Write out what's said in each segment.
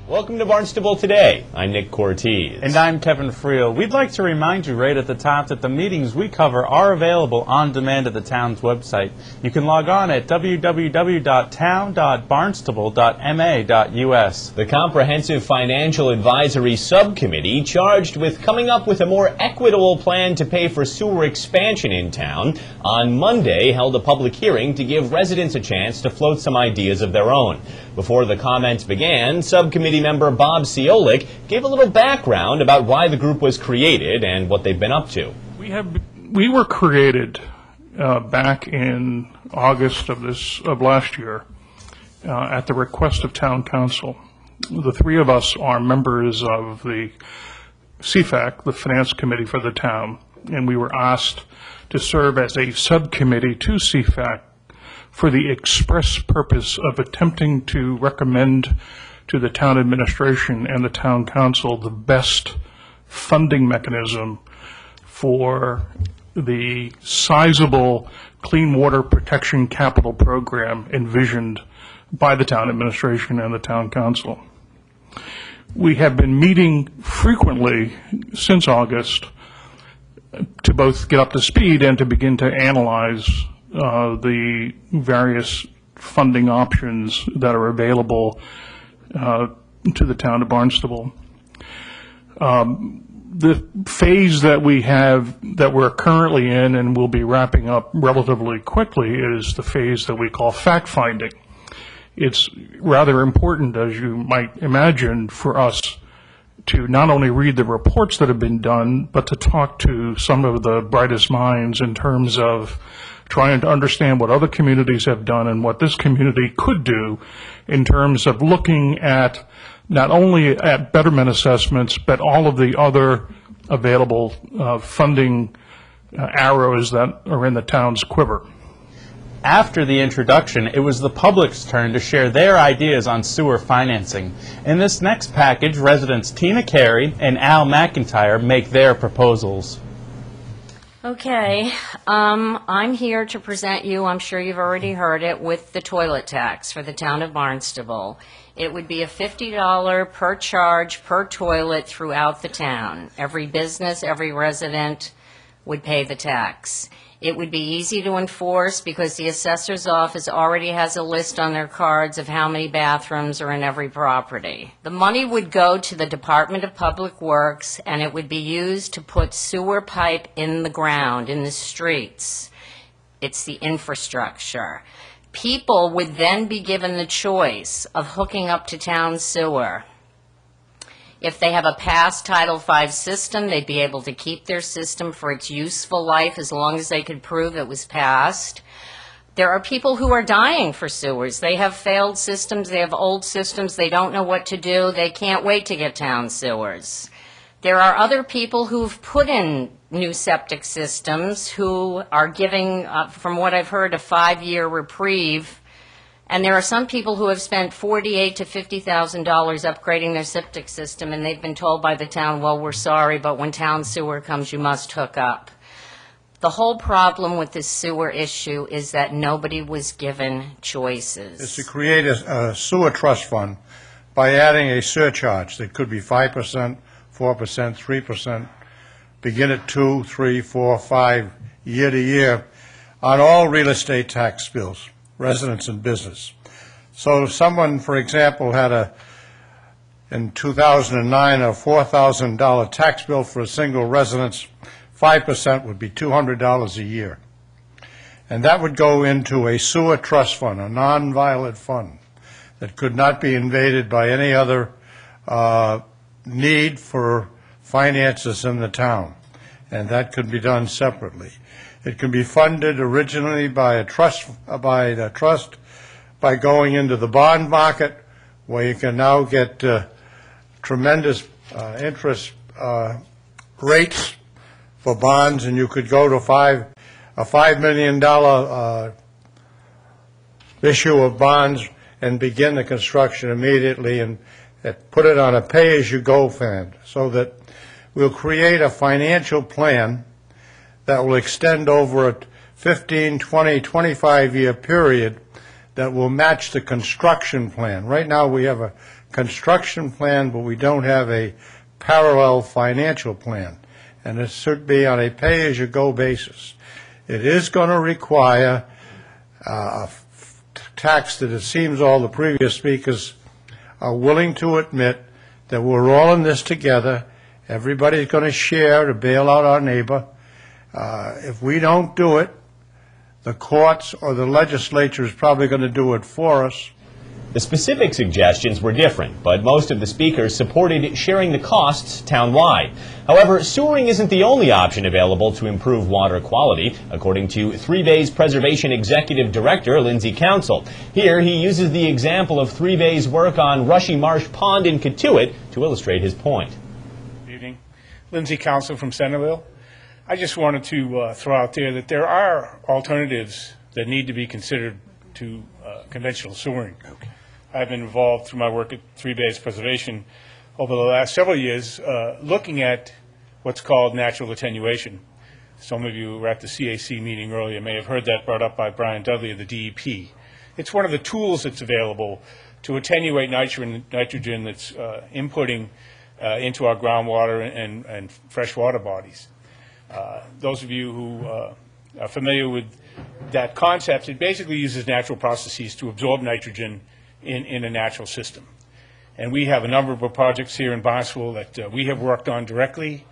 Welcome to Barnstable Today. I'm Nick Cortez. And I'm Kevin Friel. We'd like to remind you right at the top that the meetings we cover are available on demand at the town's website. You can log on at www.town.barnstable.ma.us. The Comprehensive Financial Advisory Subcommittee, charged with coming up with a more equitable plan to pay for sewer expansion in town, on Monday held a public hearing to give residents a chance to float some ideas of their own. Before the comments began, Subcommittee member Bob Ciolik gave a little background about why the group was created and what they've been up to. We were created back in August of last year at the request of Town Council. The three of us are members of the CFAC, the Finance Committee for the town, and we were asked to serve as a subcommittee to CFAC for the express purpose of attempting to recommend to the town administration and the town council the best funding mechanism for the sizable clean water protection capital program envisioned by the town administration and the town council. We have been meeting frequently since August to both get up to speed and to begin to analyze the various funding options that are available to the town of Barnstable. The phase that we're currently in and will be wrapping up relatively quickly is the phase that we call fact-finding. It's rather important, as you might imagine, for us to not only read the reports that have been done, but to talk to some of the brightest minds in terms of trying to understand what other communities have done and what this community could do in terms of looking at not only at betterment assessments, but all of the other available funding arrows that are in the town's quiver. After the introduction, it was the public's turn to share their ideas on sewer financing. In this next package, residents Tina Carey and Al McIntyre make their proposals. Okay, I'm here to present you, I'm sure you've already heard it, with the toilet tax for the town of Barnstable. It would be a $50 per charge per toilet throughout the town. Every business, every resident would pay the tax. It would be easy to enforce because the assessor's office already has a list on their cards of how many bathrooms are in every property. The money would go to the Department of Public Works, and it would be used to put sewer pipe in the ground, in the streets. It's the infrastructure. People would then be given the choice of hooking up to town sewer. If they have a past Title V system, they'd be able to keep their system for its useful life as long as they could prove it was passed. There are people who are dying for sewers. They have failed systems, they have old systems, they don't know what to do, they can't wait to get town sewers. There are other people who've put in new septic systems who are giving, from what I've heard, a 5-year reprieve. And there are some people who have spent $48,000 to $50,000 upgrading their septic system, and they've been told by the town, well, we're sorry, but when town sewer comes, you must hook up. The whole problem with this sewer issue is that nobody was given choices. Is to create a sewer trust fund by adding a surcharge that could be 5%, 4%, 3%, begin at 2, 3, 4, 5, year to year, on all real estate tax bills, residents and business. So if someone, for example, had in 2009, a $4,000 tax bill for a single residence, 5% would be $200 a year. And that would go into a sewer trust fund, a non-violent fund that could not be invaded by any other need for finances in the town. And that could be done separately. It can be funded originally by the trust by going into the bond market, where you can now get tremendous interest rates for bonds, and you could go to a $5 million issue of bonds and begin the construction immediately and put it on a pay-as-you-go fund, so that we'll create a financial plan that will extend over a 15, 20, 25-year period that will match the construction plan. Right now we have a construction plan, but we don't have a parallel financial plan. And it should be on a pay-as-you-go basis. It is going to require a tax that it seems all the previous speakers are willing to admit that we're all in this together. Everybody's going to share to bail out our neighbor. If we don't do it, the courts or the legislature is probably going to do it for us. The specific suggestions were different, but most of the speakers supported sharing the costs townwide. However, sewering isn't the only option available to improve water quality, according to Three Bays Preservation Executive Director Lindsay Council. Here, he uses the example of Three Bays' work on Rushy Marsh Pond in Cotuit to illustrate his point. Good evening. Lindsay Council from Centerville. I just wanted to throw out there that there are alternatives that need to be considered to conventional sewering. Okay. I've been involved through my work at Three Bays Preservation over the last several years looking at what's called natural attenuation. Some of you who were at the CAC meeting earlier may have heard that brought up by Brian Dudley of the DEP. It's one of the tools that's available to attenuate nitrogen that's inputting into our groundwater and freshwater bodies. Those of you who are familiar with that concept, it basically uses natural processes to absorb nitrogen in a natural system. And we have a number of projects here in Barnstable that we have worked on directly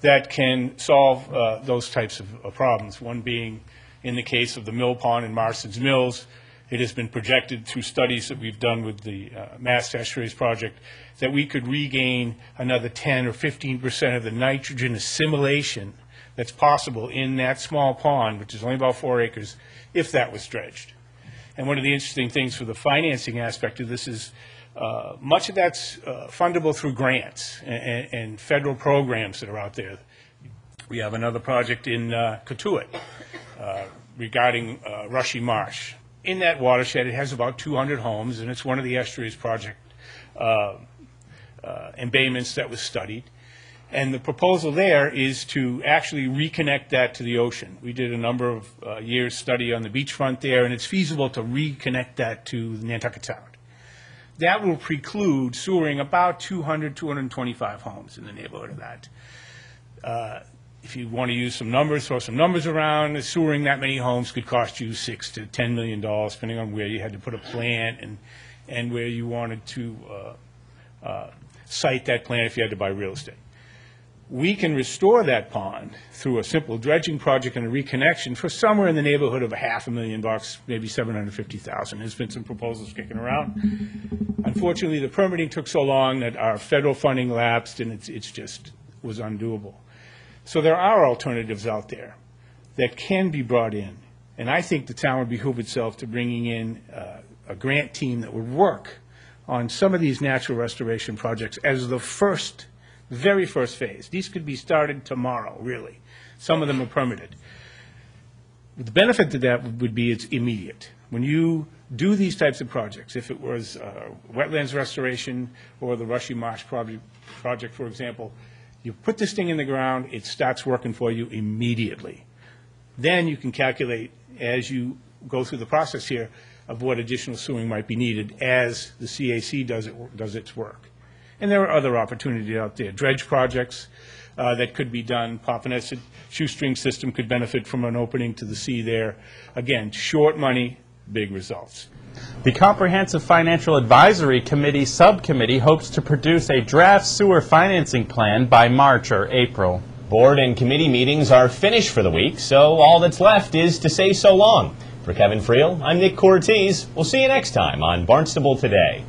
that can solve those types of problems. One being, in the case of the mill pond in Marston's Mills, it has been projected through studies that we've done with the Mass Estuaries Project that we could regain another 10 or 15% of the nitrogen assimilation that's possible in that small pond, which is only about 4 acres, if that was dredged. And one of the interesting things for the financing aspect of this is much of that's fundable through grants and federal programs that are out there. We have another project in Cotuit regarding Rushy Marsh. In that watershed, it has about 200 homes, and it's one of the Estuaries Project embayments that was studied. And the proposal there is to actually reconnect that to the ocean. We did a number of years study on the beachfront there, and it's feasible to reconnect that to Nantucket Sound. That will preclude sewering about 200, 225 homes in the neighborhood of that. If you want to use some numbers, throw some numbers around, sewering that many homes could cost you $6 to $10 million, depending on where you had to put a plant and where you wanted to site that plant if you had to buy real estate. We can restore that pond through a simple dredging project and a reconnection for somewhere in the neighborhood of $500,000, maybe $750,000. There's been some proposals kicking around. Unfortunately, the permitting took so long that our federal funding lapsed, and it's just was undoable. So there are alternatives out there that can be brought in, and I think the town would behoove itself to bringing in a grant team that would work on some of these natural restoration projects as the very first phase. These could be started tomorrow, really. Some of them are permitted. The benefit to that would be it's immediate. When you do these types of projects, if it was wetlands restoration or the Rushy Marsh project, for example, you put this thing in the ground, it starts working for you immediately. Then you can calculate, as you go through the process here, of what additional sewing might be needed as the CAC does its work. And there are other opportunities out there. Dredge projects that could be done. Papaneset shoestring system could benefit from an opening to the sea there. Again, short money, big results. The Comprehensive Financial Advisory Committee subcommittee hopes to produce a draft sewer financing plan by March or April. Board and committee meetings are finished for the week, so all that's left is to say so long. For Kevin Friel, I'm Nick Cortese. We'll see you next time on Barnstable Today.